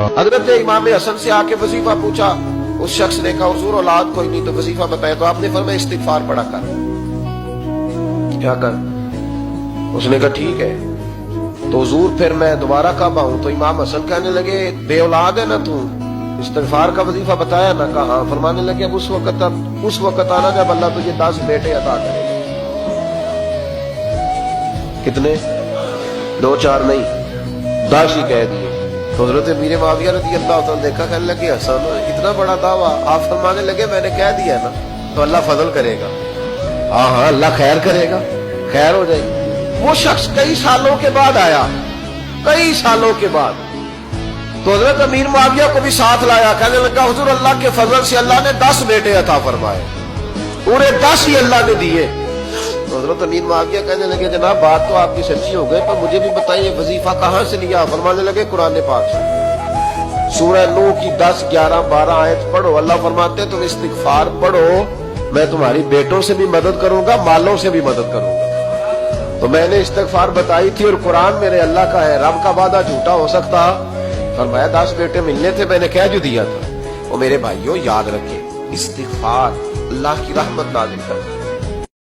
حضرت امام حسن سے آ کے وظیفہ پوچھا، اس شخص نے کہا حضور اولاد کوئی نہیں تو وظیفہ بتایا، تو آپ نے فرمایا استغفار پڑھا کر، کیا کر؟ اس نے کہا ٹھیک ہے۔ تو حضور پھر میں دوبارہ کب آؤں؟ تو امام حسن کہنے لگے بے اولاد ہے نا تو، استغفار کا وظیفہ بتایا نا؟ کہا ہاں۔ فرمانے لگے اب اس وقت آنا جب اللہ تجھے 10 بیٹے عطا کرے گا۔ کتنے؟ 2 4 نہیں، 10 ہی کہہ دیے۔ تو حضرت امیر معاویہ رضی اللہ عنہ دیکھا، کہنے لگے حسن اتنا بڑا دعویٰ؟ آپ فرمانے لگے میں نے کہہ دیا نا تو اللہ فضل کرے گا۔ ہاں ہاں اللہ خیر کرے گا، خیر ہو جائے گی۔ وہ شخص کئی سالوں کے بعد آیا، کئی سالوں کے بعد، تو حضرت امیر معاویہ کو بھی ساتھ لایا، کہنے لگا حضور اللہ کے فضل سے اللہ نے 10 بیٹے عطا فرمائے، پورے 10 ہی اللہ نے دیے۔ تو حضرت امیر معاویہ کہنے لگے جناب بات تو آپ کی سچی ہو گئی، پر مجھے بھی بتائیے وظیفہ کہاں سے لیا؟ فرمانے لگے قرآن پاک سے، سورہ نوح کی 10 11 12 آیت پڑھو۔ اللہ فرماتے تم استغفار پڑھو، میں تمہاری بیٹوں سے بھی مدد کروں گا، مالوں سے بھی مدد کروں گا۔ تو میں نے استغفار بتائی تھی اور قرآن میرے اللہ کا ہے، رب کا وعدہ جھوٹا ہو سکتا؟ فرمایا 10 بیٹے ملنے تھے، میں نے کہہ جو دیا تھا۔ وہ میرے بھائیوں یاد رکھیں، استغفار اللہ کی رحمت نازل کرتا ہے۔